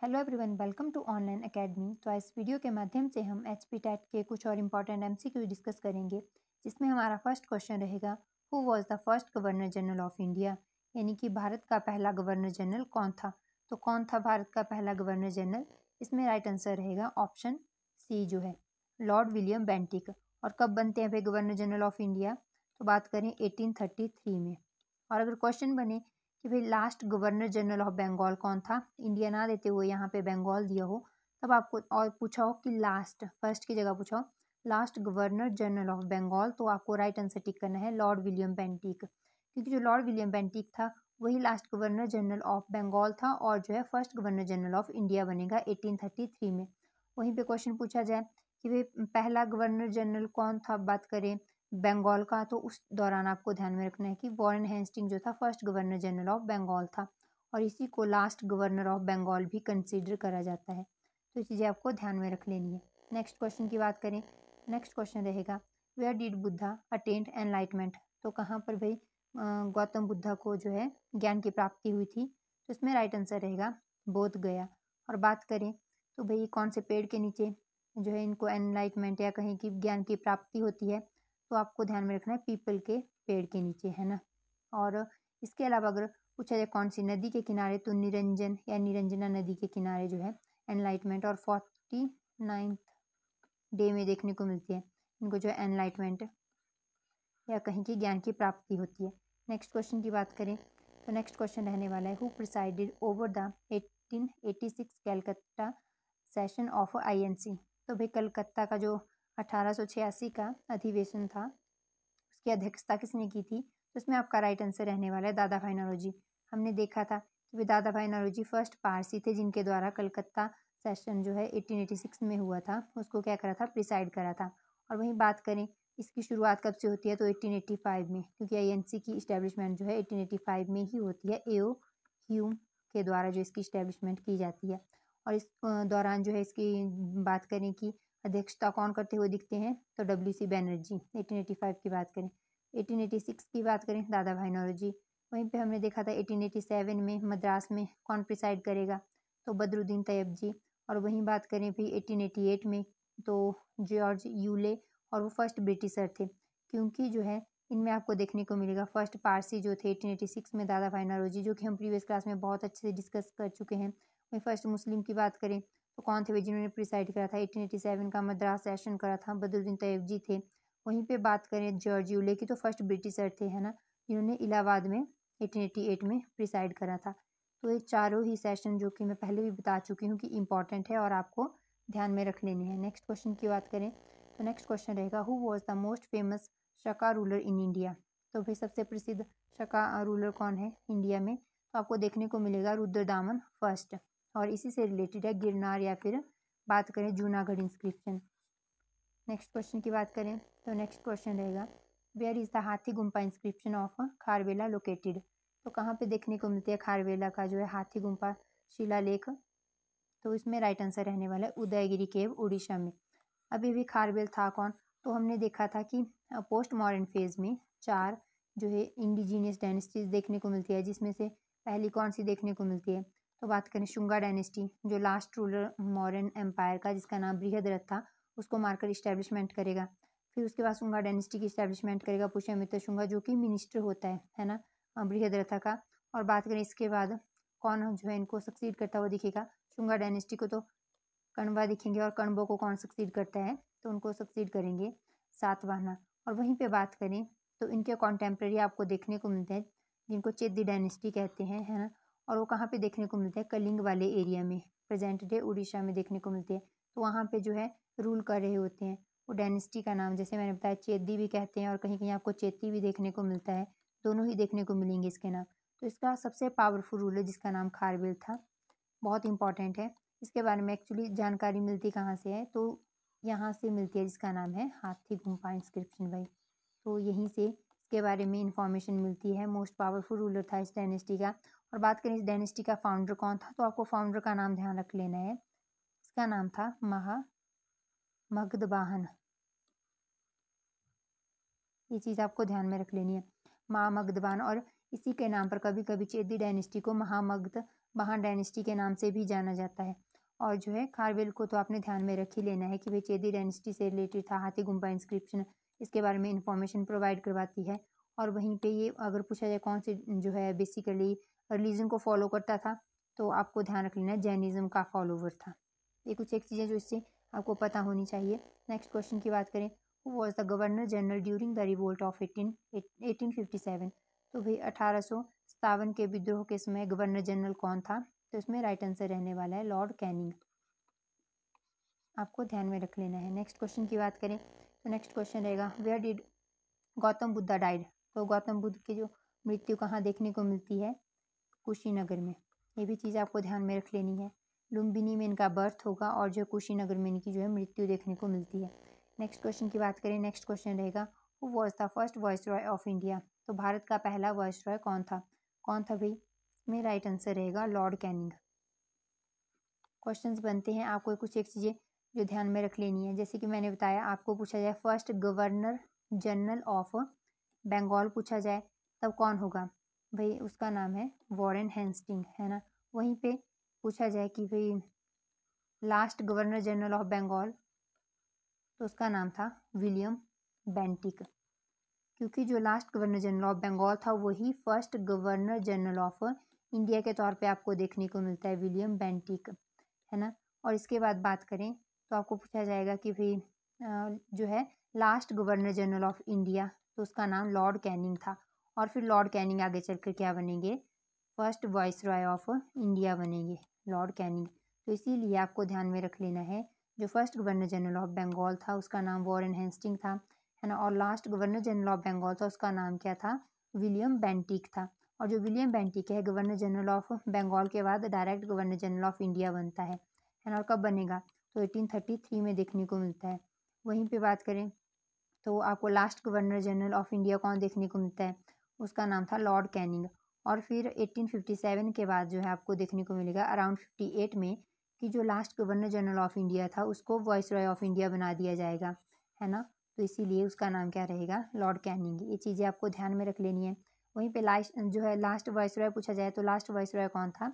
Hello everyone, welcome to online academy. तो इस video के माध्यम से हम एचपी टेट के कुछ और इम्पॉर्टेंट एमसीक्यू डिस्कस करेंगे, जिसमें हमारा फर्स्ट क्वेश्चन रहेगा, who was the first governor general of India. यानी कि भारत का पहला गवर्नर जनरल कौन था। तो कौन था भारत का पहला गवर्नर जनरल? इसमें राइट आंसर रहेगा ऑप्शन सी जो है लॉर्ड विलियम बेंटिक। और कब बनते हैं भाई गवर्नर जनरल ऑफ इंडिया? तो बात करें 1833 में। और अगर क्वेश्चन बने कि भाई last governor general of Bengal कौन था, इंडिया ना देते हुए यहाँ पे बंगाल दिया हो, तब आपको और पूछा हो कि लास्ट, फर्स्ट की जगह पूछा हो last governor general of Bengal, तो आपको राइट आंसर टिक करना है लॉर्ड विलियम बेंटिक। क्योंकि जो लॉर्ड विलियम बेंटिक था वही last governor general of Bengal था और जो है first governor general of India बनेगा 1833 में। वहीं पे क्वेश्चन पूछा जाए कि भाई पहला गवर्नर जनरल कौन था, बात करें बंगाल का, तो उस दौरान आपको ध्यान में रखना है कि वॉरेन हेस्टिंग जो था first governor general of Bengal था और इसी को लास्ट गवर्नर ऑफ बंगाल भी कंसीडर करा जाता है। तो ये चीज़ें आपको ध्यान में रख लेनी है। नेक्स्ट क्वेश्चन की बात करें, नेक्स्ट क्वेश्चन रहेगा, where did Buddha attend enlightenment. तो कहाँ पर भाई गौतम बुद्धा को जो है ज्ञान की प्राप्ति हुई थी? तो इसमें राइट आंसर रहेगा बोध गया। और बात करें तो भाई कौन से पेड़ के नीचे जो है इनको एनलाइटमेंट या कहीं की ज्ञान की प्राप्ति होती है? तो आपको ध्यान में रखना है पीपल के पेड़ के नीचे, है ना। और इसके अलावा अगर पूछा जाए कौन सी नदी के किनारे, तो निरंजन या निरंजना नदी के किनारे जो है एनलाइटमेंट और 49th डे में देखने को मिलती है इनको जो है एनलाइटमेंट या कहीं की ज्ञान की प्राप्ति होती है। नेक्स्ट क्वेश्चन की बात करें तो नेक्स्ट क्वेश्चन रहने वाला है, who presided over the 1886 Calcutta session of INC. तो भाई कलकत्ता का जो 1886 का अधिवेशन था उसकी अध्यक्षता किसने की थी? तो इसमें आपका राइट आंसर रहने वाला है दादा भाई नौरोजी। हमने देखा था कि दादा भाई नौरोजी फर्स्ट पारसी थे जिनके द्वारा कलकत्ता सेशन जो है 1886 में हुआ था, उसको क्या करा था, प्रिसाइड करा था। और वहीं बात करें इसकी शुरुआत कब से होती है, तो 1885 में, क्योंकि आईएनसी की इस्टेब्लिशमेंट जो है 1885 में ही होती है। एओ ह्यूम के द्वारा जो इसकी इस्टेब्लिशमेंट की जाती है। और इस दौरान जो है इसकी बात करें कि अध्यक्षता कौन करते हुए दिखते हैं, तो डब्ल्यू.सी. बैनर्जी। 1885 की बात करें, 1886 की बात करें दादा भाई नौरोजी। वहीं पे हमने देखा था 1887 में मद्रास में कौन प्रिसाइड करेगा, तो बदरुद्दीन तैयब जी। और वहीं बात करें फिर 1888 में, तो जॉर्ज यूले, और वो फर्स्ट ब्रिटिशर थे। क्योंकि जो है इनमें आपको देखने को मिलेगा फर्स्ट पारसी जो थे 1886 में दादा भाई नौरोजी, जो कि हम प्रीवियस क्लास में बहुत अच्छे से डिस्कस कर चुके हैं। वहीं फर्स्ट मुस्लिम की बात करें तो कौन थे वे जिन्होंने प्रिसाइड करा था 1887 का मद्रास सेशन करा था, बदरुद्दीन तैयब जी थे। वहीं पे बात करें जॉर्ज यूले की, तो फर्स्ट ब्रिटिशर थे, है ना, जिन्होंने इलाहाबाद में 1888 में प्रिसाइड करा था। तो ये चारों ही सेशन जो कि मैं पहले भी बता चुकी हूँ कि इंपॉर्टेंट है और आपको ध्यान में रख लेनी है। नेक्स्ट क्वेश्चन की बात करें तो नेक्स्ट क्वेश्चन रहेगा, who was the most famous Shaka ruler in India. तो भाई सबसे प्रसिद्ध शका रूलर कौन है इंडिया में? तो आपको देखने को मिलेगा रुद्रदामन फर्स्ट। और इसी से रिलेटेड है गिरनार या फिर बात करें जूनागढ़ इंस्क्रिप्शन। नेक्स्ट क्वेश्चन की बात करें तो नेक्स्ट क्वेश्चन रहेगा, वेयर इज द हाथी गुम्पा इंस्क्रिप्शन ऑफ खारवेला लोकेटेड। तो कहाँ पे देखने को मिलती है खारवेला का जो है हाथी गुम्पा शिलालेख? तो इसमें राइट आंसर रहने वाला है उदयगिरी केव, उड़ीसा में। अभी भी खारवेल था कौन? तो हमने देखा था कि पोस्ट मॉडर्न फेज में 4 जो है इंडिजीनियस डायनेस्टीज देखने को मिलती है, जिसमें से पहली कौन सी देखने को मिलती है? तो बात करें शुंगा डायनेस्टी, जो लास्ट रूलर मौर्यन एम्पायर का जिसका नाम बृहद्रथ था उसको मारकर इस्टेब्लिशमेंट करेगा। फिर उसके बाद शुंगा डायनेस्टी की इस्टेब्लिशमेंट करेगा पुष्यमित्र शुंगा, जो कि मिनिस्टर होता है ना, बृहद्रथ का। और बात करें इसके बाद कौन जो है इनको सक्सीड करता हुआ दिखेगा? शुंगा डायनेस्टी को तो कण्वा दिखेंगे, और कण्वों को कौन सक्सीड करता है? तो उनको सक्सीड करेंगे सातवाहना। और वहीं पे बात करें तो इनके कॉन्टेम्प्रेरी आपको देखने को मिलते हैं जिनको चेदी डायनेस्टी कहते हैं, है ना। और वो कहाँ पे देखने को मिलते हैं? कलिंग वाले एरिया में, प्रेजेंट डे उड़ीसा में देखने को मिलते हैं। तो वहाँ पे जो है रूल कर रहे होते हैं। वो डायनेस्टी का नाम जैसे मैंने बताया चेदी भी कहते हैं और कहीं कहीं आपको चेती भी देखने को मिलता है, दोनों ही देखने को मिलेंगे इसके नाम। तो इसका सबसे पावरफुल रूलर जिसका नाम खारवेल था, बहुत इंपॉर्टेंट है। इसके बारे में एक्चुअली जानकारी मिलती कहाँ से है? तो यहाँ से मिलती है जिसका नाम है हाथी गुम्पा इंस्क्रिप्शन भाई। तो यहीं से इसके बारे में इंफॉर्मेशन मिलती है। मोस्ट पावरफुल रूलर था इस डायनेस्टी का। और बात करें इस डायनेस्टी का फाउंडर कौन था, तो आपको फाउंडर का नाम ध्यान रख लेना है। इसका नाम था महामगधवाहन। ये चीज़ आपको ध्यान में रख लेनी है, महामगधवाहन। और इसी के नाम पर कभी कभी चेदी डायनेस्टी को महान डायनेस्टी के नाम से भी जाना जाता है। और जो है खारवेल को तो आपने ध्यान में रख ही लेना है कि भाई चेदी डायनेस्टी से रिलेटेड था। हाथी गुम्फा इंस्क्रिप्शन इसके बारे में इंफॉर्मेशन प्रोवाइड करवाती है। और वहीं पे ये अगर पूछा जाए कौन से जो है बेसिकली रिलीजन को फॉलो करता था, तो आपको ध्यान रख लेना है जैनिज्म का फॉलोवर था। ये कुछ एक चीज़ें जो इससे आपको पता होनी चाहिए। नेक्स्ट क्वेश्चन की बात करें, who was the governor general during the revolt of 1857। तो भाई 1857 के विद्रोह के समय गवर्नर जनरल कौन था? तो इसमें राइट आंसर रहने वाला है लॉर्ड कैनिंग। आपको ध्यान में रख लेना है। नेक्स्ट क्वेश्चन की बात करें तो नेक्स्ट क्वेश्चन रहेगा, where did Gautam Buddha died. तो गौतम बुद्ध की जो मृत्यु कहाँ देखने को मिलती है? कुशीनगर में। ये भी चीज़ आपको ध्यान में रख लेनी है। लुम्बिनी में इनका बर्थ होगा और जो कुशीनगर में इनकी जो है मृत्यु देखने को मिलती है। नेक्स्ट क्वेश्चन की बात करें, नेक्स्ट क्वेश्चन रहेगा, who was the first viceroy of India. तो भारत का पहला वाइसरॉय कौन था? कौन था भाई? इसमें राइट आंसर रहेगा लॉर्ड कैनिंग। क्वेश्चंस बनते हैं, आपको कुछ एक चीज़ें जो ध्यान में रख लेनी है। जैसे कि मैंने बताया, आपको पूछा जाए first governor general of Bengal पूछा जाए तब कौन होगा? भाई उसका नाम है वॉरेन हेस्टिंग, है ना। वहीं पे पूछा जाए कि भाई last governor general of Bengal, तो उसका नाम था विलियम बेंटिक। क्योंकि जो last governor general of Bengal था वही first governor general of India के तौर पे आपको देखने को मिलता है, विलियम बेंटिक, है ना। और इसके बाद बात करें तो आपको पूछा जाएगा कि भाई जो है last governor general of India, तो उसका नाम लॉर्ड कैनिंग था। और फिर लॉर्ड कैनिंग आगे चलकर क्या बनेंगे? फर्स्ट वाइसरॉय ऑफ इंडिया बनेंगे, लॉर्ड कैनिंग। तो इसीलिए आपको ध्यान में रख लेना है, जो first governor general of Bengal था उसका नाम वॉरेन हेस्टिंग था, है ना। और last governor general of Bengal था उसका नाम क्या था? विलियम बेंटिक था। और जो विलियम बेंटिक है गवर्नर जनरल ऑफ बंगाल के बाद direct governor general of India बनता है ना। और कब बनेगा? तो 1833 में देखने को मिलता है। वहीं पे बात करें तो आपको last governor general of India कौन देखने को मिलता है? उसका नाम था लॉर्ड कैनिंग। और फिर 1857 के बाद जो है आपको देखने को मिलेगा अराउंड 58 में कि जो last governor general of India था उसको वाइसरॉय ऑफ इंडिया बना दिया जाएगा, है ना। तो इसीलिए उसका नाम क्या रहेगा? Lord Canning. ये चीज़ें आपको ध्यान में रख लेनी है। वहीं पे लास्ट जो है लास्ट वाइसरॉय पूछा जाए तो लास्ट वाइसरॉय कौन था?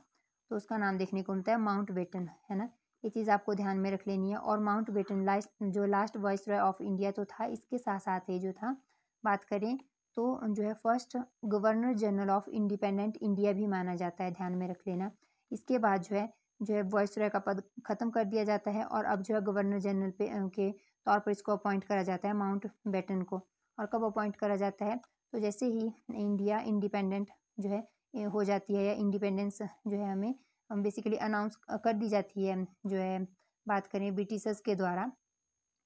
तो उसका नाम देखने को मिलता है माउंट बेटन, है ना। ये चीज़ आपको ध्यान में रख लेनी है। और माउंट बेटन जो लास्ट वाइसरॉय ऑफ इंडिया तो था, इसके साथ साथ ये जो था बात करें तो जो है first governor general of independent India भी माना जाता है, ध्यान में रख लेना। इसके बाद जो है वाइसरॉय का पद खत्म कर दिया जाता है और अब जो है गवर्नर जनरल के तौर पर इसको अपॉइंट करा जाता है माउंट बेटन को। और कब अपॉइंट करा जाता है? तो जैसे ही इंडिया इंडिपेंडेंट जो है हो जाती है, या इंडिपेंडेंस जो है हमें बेसिकली अनाउंस कर दी जाती है, जो है बात करें ब्रिटिशर्स के द्वारा,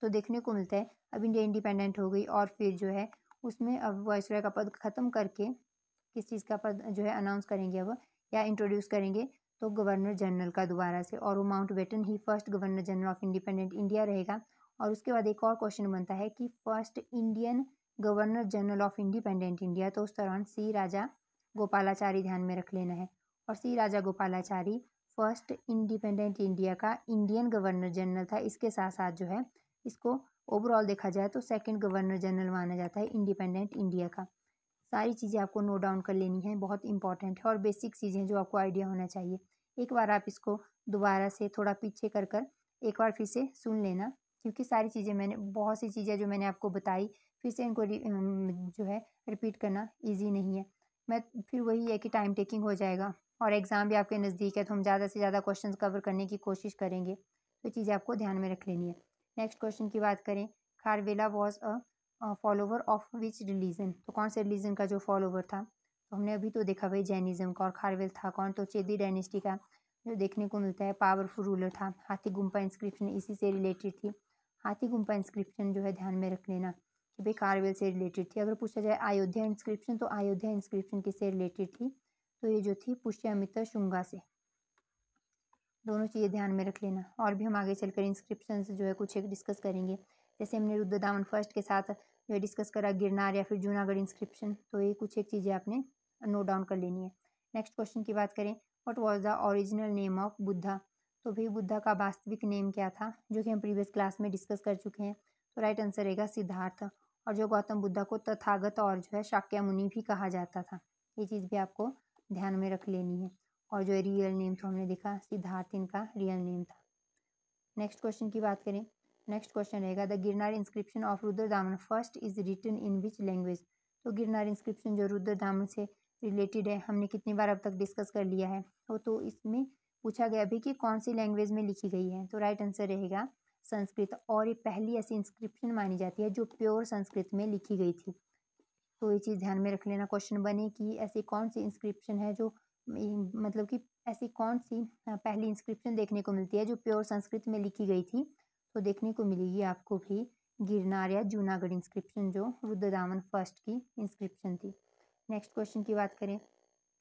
तो देखने को मिलता है अब इंडिया इंडिपेंडेंट हो गई और फिर जो है उसमें अब वाइसरॉय का पद खत्म करके किस चीज़ का पद जो है अनाउंस करेंगे अब, या इंट्रोड्यूस करेंगे, तो गवर्नर जनरल का दोबारा से। और वो माउंट बेटन ही first governor general of independent India रहेगा। और उसके बाद एक और क्वेश्चन बनता है कि first Indian governor general of independent India, तो उस दौरान सी राजा गोपालाचारी ध्यान में रख लेना है। और सी राजा गोपालाचारी फर्स्ट इंडिपेंडेंट इंडिया का इंडियन गवर्नर जनरल था। इसके साथ साथ जो है इसको ओवरऑल देखा जाए तो सेकंड गवर्नर जनरल माना जाता है इंडिपेंडेंट इंडिया का। सारी चीज़ें आपको नोट डाउन कर लेनी है, बहुत इंपॉर्टेंट है और बेसिक चीज़ें जो आपको आइडिया होना चाहिए। एक बार आप इसको दोबारा से थोड़ा पीछे कर कर एक बार फिर से सुन लेना, क्योंकि सारी चीज़ें बहुत सी चीज़ें जो मैंने आपको बताई फिर से इनको जो है रिपीट करना ईजी नहीं है। मैं फिर वही है कि टाइम टेकिंग हो जाएगा और एग्ज़ाम भी आपके नज़दीक है, तो हम ज़्यादा से ज़्यादा क्वेश्चंस कवर करने की कोशिश करेंगे। तो चीज़ें आपको ध्यान में रख लेनी है। नेक्स्ट क्वेश्चन की बात करें, Kharavela was a follower of which religion. तो कौन से रिलीजन का जो फॉलोवर था? तो हमने अभी तो देखा भाई जैनिज्म का। और खारवेल था कौन? तो चेदी डायनेस्टी का जो देखने को मिलता है पावरफुल रूलर था। हाथी गुम्फा इंस्क्रिप्शन इसी से रिलेटेड थी। हाथी गुम्फा इंस्क्रिप्शन जो है ध्यान में रख लेना कि भाई खारवेल से रिलेटेड थी। अगर पूछा जाए अयोध्या इंस्क्रिप्शन, तो अयोध्या इंस्क्रिप्शन किससे रिलेटेड थी? तो ये जो थी पुष्यमित्र शुंगा से। दोनों चीज़ें ध्यान में रख लेना। और भी हम आगे चलकर इंस्क्रिप्शन जो है कुछ एक डिस्कस करेंगे। जैसे हमने रुद्रदामन फर्स्ट के साथ जो है डिस्कस करा गिरनार या फिर जूनागढ़ इंस्क्रिप्शन, तो ये कुछ एक चीज़ें आपने नोट डाउन कर लेनी है। नेक्स्ट क्वेश्चन की बात करें, what was the original name of Buddha. तो भाई बुद्धा का वास्तविक नेम क्या था, जो कि हम प्रीवियस क्लास में डिस्कस कर चुके हैं। तो राइट आंसर रहेगा सिद्धार्थ। और जो गौतम बुद्धा को तथागत और जो है शाक्य मुनि भी कहा जाता था, ये चीज़ भी आपको ध्यान में रख लेनी है। और जो रियल नेम तो हमने देखा सिद्धार्थ इनका रियल नेम था। नेक्स्ट क्वेश्चन की बात करें, नेक्स्ट क्वेश्चन रहेगा the Girnar inscription of Rudradaman first is written in which language. तो गिरनार इंस्क्रिप्शन जो रुद्रदामन से रिलेटेड है हमने कितनी बार अब तक डिस्कस कर लिया है, तो इसमें पूछा गया भी कि कौन सी लैंग्वेज में लिखी गई है। तो राइट आंसर रहेगा संस्कृत। और ये पहली ऐसी इंस्क्रिप्शन मानी जाती है जो प्योर संस्कृत में लिखी गई थी। तो ये चीज़ ध्यान में रख लेना क्वेश्चन बने कि ऐसी कौन सी इंस्क्रिप्शन है जो मतलब कि ऐसी कौन सी पहली इंस्क्रिप्शन देखने को मिलती है जो प्योर संस्कृत में लिखी गई थी। तो देखने को मिलेगी आपको भी गिरनार या जूनागढ़ इंस्क्रिप्शन जो रुद्रदामन फर्स्ट की इंस्क्रिप्शन थी। नेक्स्ट क्वेश्चन की बात करें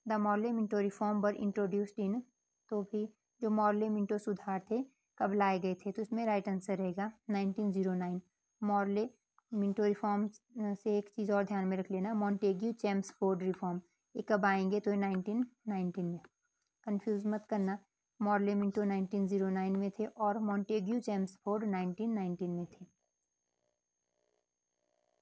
the Morley Minto reform were introduced in. तो भी जो मॉर्ले मिंटो सुधार थे कब लाए गए थे, तो इसमें राइट आंसर रहेगा 1909। मॉर्ले मिंटो रिफॉर्म से एक चीज़ और ध्यान में रख लेना मॉन्टेग्यू चेम्सफोर्ड रिफॉर्म, ये कब आएंगे तो 1919 में। कंफ्यूज मत करना, मॉर्ले मिंटो 1909 में थे और मॉन्टेग्यू चेम्सफोर्ड 1919 में थे।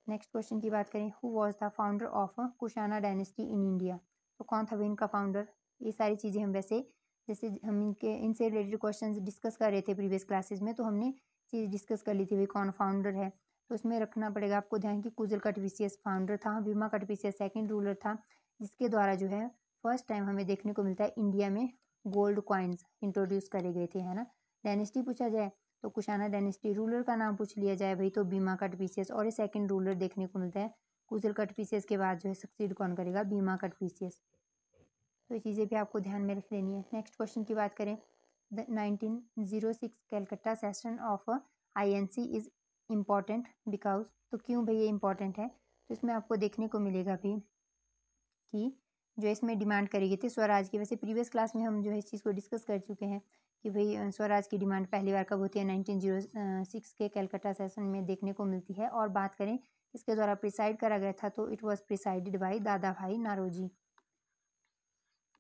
नेक्स्ट क्वेश्चन की बात करें who was the founder of Kushana dynasty in India. तो कौन था इनका फाउंडर। ये सारी चीज़ें हम वैसे जैसे हम इनसे रिलेटेड क्वेश्चन डिस्कस कर रहे थे प्रीवियस क्लासेस में, तो हमने चीज़ डिस्कस कर ली थी भाई कौन फाउंडर है। तो इसमें रखना पड़ेगा आपको ध्यान कि कुजल कटविसियस फाउंडर था, भीमा कटविसियस सेकंड रूलर था, जिसके द्वारा जो है फर्स्ट टाइम हमें देखने को मिलता है इंडिया में गोल्ड कॉइन्स इंट्रोड्यूस करे गए थे, है ना। डायनेस्टी पूछा जाए तो कुशाना डायनेस्टी, रूलर का नाम पूछ लिया जाए भाई तो भीमा कटविसियस, और ये सेकंड रूलर देखने को मिलता है। कुजल कटविसियस के बाद जो है सक्सीड कौन करेगा, भीमा कटविसियस। तो ये चीज़ें भी आपको ध्यान में रख लेनी है। नेक्स्ट क्वेश्चन की बात करें the 1906 Calcutta session of INC is important because. तो क्यों भाई ये इंपॉर्टेंट है, तो इसमें आपको देखने को मिलेगा भी कि जो इसमें डिमांड करी गई थी स्वराज की। वैसे प्रीवियस क्लास में हम जो है इस चीज़ को डिस्कस कर चुके हैं कि भाई स्वराज की डिमांड पहली बार कब होती है 1906 के कैलकटा सेशन में देखने को मिलती है। और बात करें इसके द्वारा प्रिसाइड करा गया था तो इट वॉज प्रिसाइडेड बाई दादा भाई नारोजी।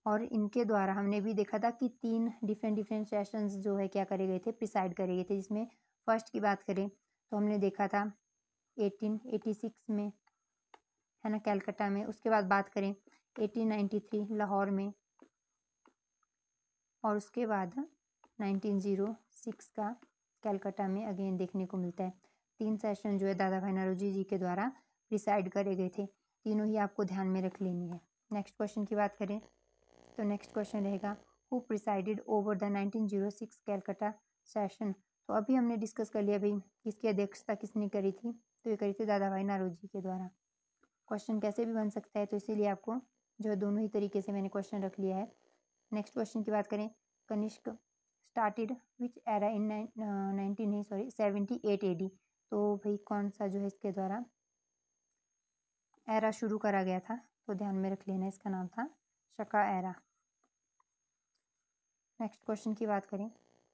और इनके द्वारा हमने भी देखा था कि 3 डिफरेंट सेशंस जो है क्या करे गए थे, प्रिसाइड करे गए थे। जिसमें फर्स्ट की बात करें तो हमने देखा था 1886 में, है ना, कैलकटा में। उसके बाद बात करें 1893 लाहौर में, और उसके बाद 1906 का कैलकटा में अगेन देखने को मिलता है। 3 सेशन जो है दादा भाई नौरोजी जी के द्वारा प्रिसाइड करे गए थे। तीनों ही आपको ध्यान में रख लेनी है। नेक्स्ट क्वेश्चन की बात करें तो नेक्स्ट क्वेश्चन रहेगा who presided over the 1906 Calcutta session. तो अभी हमने डिस्कस कर लिया भाई किसकी अध्यक्षता किसने करी थी, तो ये करी थी दादा भाई नौरोजी के द्वारा। क्वेश्चन कैसे भी बन सकता है, तो इसीलिए आपको जो है दोनों ही तरीके से मैंने क्वेश्चन रख लिया है। नेक्स्ट क्वेश्चन की बात करें Kanishka started which era in 78 AD। तो भाई कौन सा जो है इसके द्वारा एरा शुरू करा गया था, तो ध्यान में रख लेना इसका नाम था शका एरा। नेक्स्ट क्वेश्चन की बात करें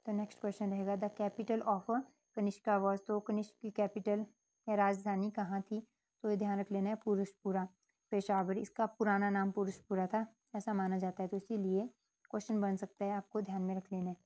तो नेक्स्ट क्वेश्चन रहेगा the capital of Kanishka was. तो कनिष्क की कैपिटल या राजधानी कहाँ थी, तो ये ध्यान रख लेना है पुरुषपुरा पेशावर। इसका पुराना नाम पुरुषपुरा था ऐसा माना जाता है, तो इसीलिए क्वेश्चन बन सकता है, आपको ध्यान में रख लेना है।